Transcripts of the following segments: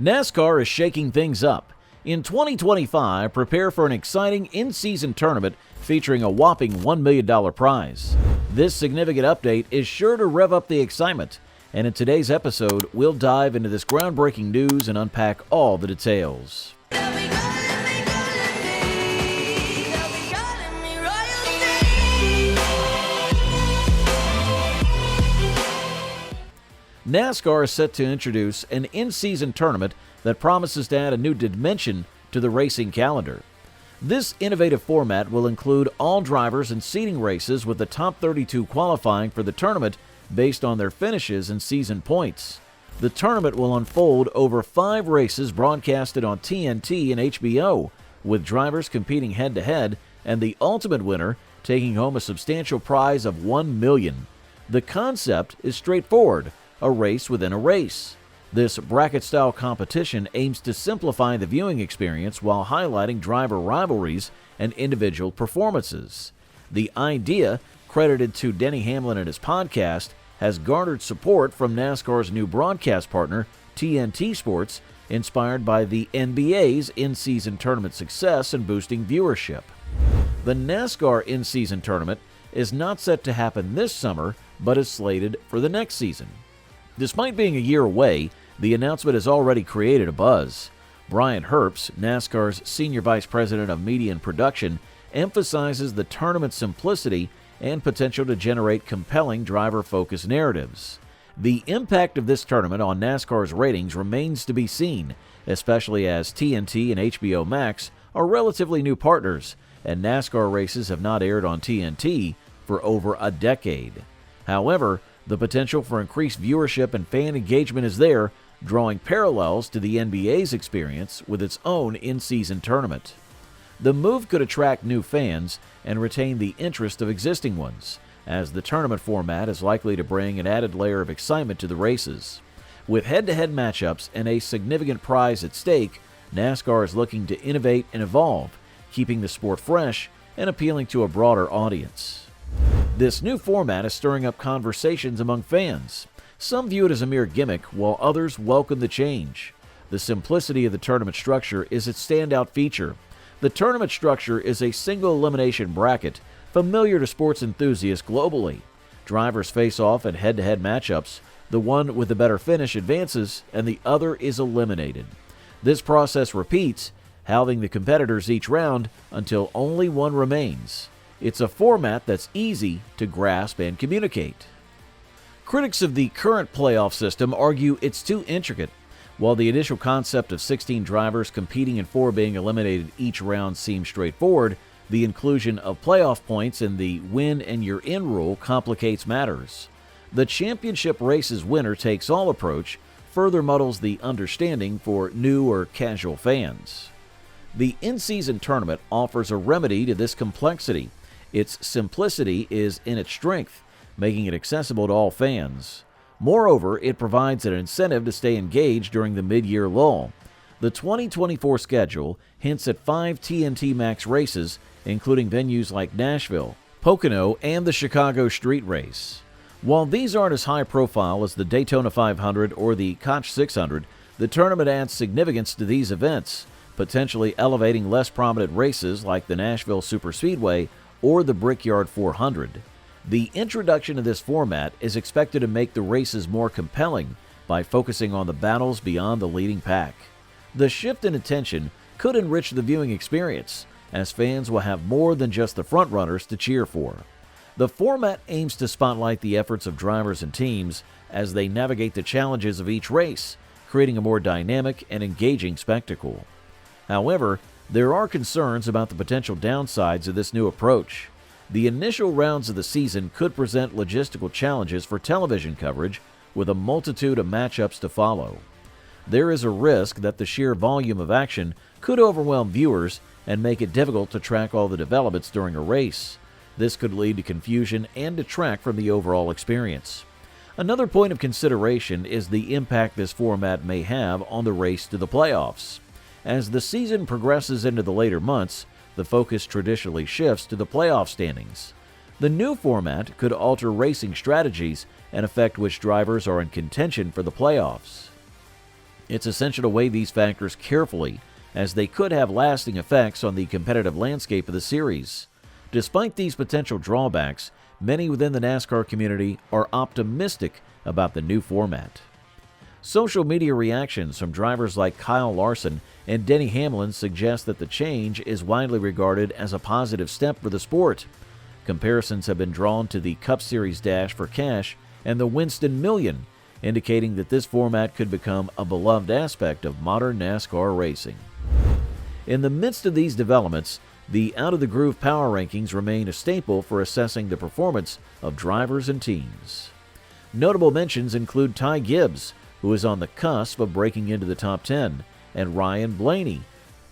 NASCAR is shaking things up. In 2025, prepare for an exciting in-season tournament featuring a whopping $1 million prize. This significant update is sure to rev up the excitement, and in today's episode, we'll dive into this groundbreaking news and unpack all the details. NASCAR is set to introduce an in-season tournament that promises to add a new dimension to the racing calendar. This innovative format will include all drivers and seeding races, with the top 32 qualifying for the tournament based on their finishes and season points. The tournament will unfold over 5 races broadcasted on TNT and HBO, with drivers competing head-to-head and the ultimate winner taking home a substantial prize of $1 million. The concept is straightforward: a race within a race. This bracket-style competition aims to simplify the viewing experience while highlighting driver rivalries and individual performances. The idea, credited to Denny Hamlin and his podcast, has garnered support from NASCAR's new broadcast partner, TNT Sports, inspired by the NBA's in-season tournament success and boosting viewership. The NASCAR in-season tournament is not set to happen this summer, but is slated for the next season. Despite being a year away, the announcement has already created a buzz. Brian Herbst, NASCAR's Senior Vice President of Media and Production, emphasizes the tournament's simplicity and potential to generate compelling driver-focused narratives. The impact of this tournament on NASCAR's ratings remains to be seen, especially as TNT and HBO Max are relatively new partners, and NASCAR races have not aired on TNT for over a decade. However, the potential for increased viewership and fan engagement is there, drawing parallels to the NBA's experience with its own in-season tournament. The move could attract new fans and retain the interest of existing ones, as the tournament format is likely to bring an added layer of excitement to the races. With head-to-head matchups and a significant prize at stake, NASCAR is looking to innovate and evolve, keeping the sport fresh and appealing to a broader audience. This new format is stirring up conversations among fans. Some view it as a mere gimmick, while others welcome the change. The simplicity of the tournament structure is its standout feature. The tournament structure is a single elimination bracket, familiar to sports enthusiasts globally. Drivers face off in head-to-head matchups. The one with the better finish advances, and the other is eliminated. This process repeats, halving the competitors each round until only one remains. It's a format that's easy to grasp and communicate. Critics of the current playoff system argue it's too intricate. While the initial concept of 16 drivers competing and 4 being eliminated each round seems straightforward, the inclusion of playoff points in the win and you're in rule complicates matters. The championship race's winner-takes-all approach further muddles the understanding for new or casual fans. The in-season tournament offers a remedy to this complexity. Its simplicity is in its strength, making it accessible to all fans. Moreover, it provides an incentive to stay engaged during the mid-year lull. The 2024 schedule hints at 5 TNT Max races, including venues like Nashville, Pocono, and the Chicago Street Race. While these aren't as high profile as the Daytona 500 or the Koch 600, the tournament adds significance to these events, potentially elevating less prominent races like the Nashville Superspeedway or the Brickyard 400. The introduction of this format is expected to make the races more compelling by focusing on the battles beyond the leading pack. The shift in attention could enrich the viewing experience, as fans will have more than just the frontrunners to cheer for. The format aims to spotlight the efforts of drivers and teams as they navigate the challenges of each race, creating a more dynamic and engaging spectacle. However, there are concerns about the potential downsides of this new approach. The initial rounds of the season could present logistical challenges for television coverage, with a multitude of matchups to follow. There is a risk that the sheer volume of action could overwhelm viewers and make it difficult to track all the developments during a race. This could lead to confusion and detract from the overall experience. Another point of consideration is the impact this format may have on the race to the playoffs. As the season progresses into the later months, the focus traditionally shifts to the playoff standings. The new format could alter racing strategies and affect which drivers are in contention for the playoffs. It's essential to weigh these factors carefully, as they could have lasting effects on the competitive landscape of the series. Despite these potential drawbacks, many within the NASCAR community are optimistic about the new format. Social media reactions from drivers like Kyle Larson and Denny Hamlin suggest that the change is widely regarded as a positive step for the sport. Comparisons have been drawn to the Cup Series Dash for Cash and the Winston Million, indicating that this format could become a beloved aspect of modern NASCAR racing. In the midst of these developments, the out-of-the-groove power rankings remain a staple for assessing the performance of drivers and teams. Notable mentions include Ty Gibbs, who is on the cusp of breaking into the top 10, and Ryan Blaney,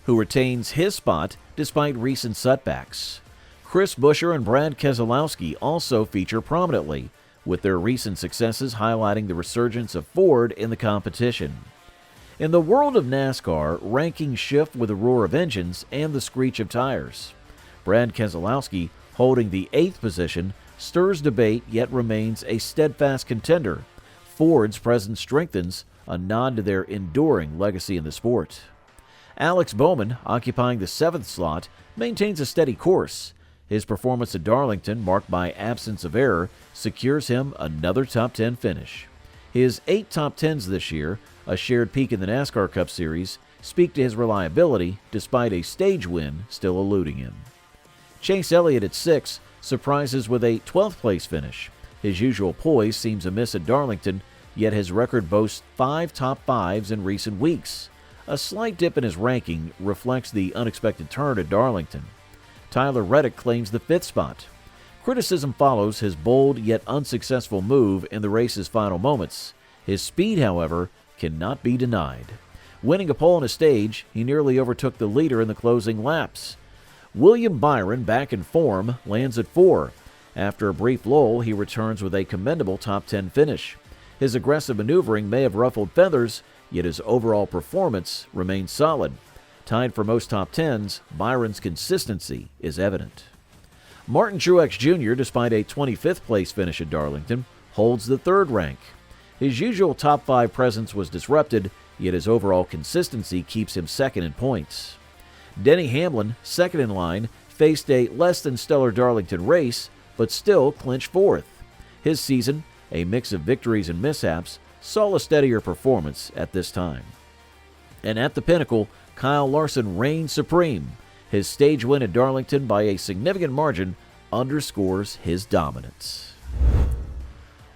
who retains his spot despite recent setbacks. Chris Buescher and Brad Keselowski also feature prominently, with their recent successes highlighting the resurgence of Ford in the competition. In the world of NASCAR, rankings shift with the roar of engines and the screech of tires. Brad Keselowski, holding the 8th position, stirs debate yet remains a steadfast contender. Ford's presence strengthens, a nod to their enduring legacy in the sport. Alex Bowman, occupying the 7th slot, maintains a steady course. His performance at Darlington, marked by absence of error, secures him another top 10 finish. His 8 top 10s this year, a shared peak in the NASCAR Cup Series, speak to his reliability despite a stage win still eluding him. Chase Elliott at 6 surprises with a 12th place finish. His usual poise seems amiss at Darlington, yet his record boasts 5 top 5s in recent weeks. A slight dip in his ranking reflects the unexpected turn at Darlington. Tyler Reddick claims the 5th spot. Criticism follows his bold yet unsuccessful move in the race's final moments. His speed, however, cannot be denied. Winning a pole on a stage, he nearly overtook the leader in the closing laps. William Byron, back in form, lands at 4. After a brief lull, he returns with a commendable top 10 finish. His aggressive maneuvering may have ruffled feathers, yet his overall performance remains solid. Tied for most top 10s, Byron's consistency is evident. Martin Truex Jr., despite a 25th place finish at Darlington, holds the 3rd rank. His usual top 5 presence was disrupted, yet his overall consistency keeps him 2nd in points. Denny Hamlin, 2nd in line, faced a less-than-stellar Darlington race, but still clinched 4th. His season, a mix of victories and mishaps, saw a steadier performance at this time. And at the pinnacle, Kyle Larson reigns supreme. His stage win at Darlington by a significant margin underscores his dominance.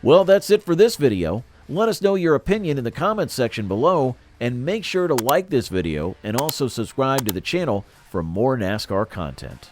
Well, that's it for this video. Let us know your opinion in the comments section below, and make sure to like this video and also subscribe to the channel for more NASCAR content.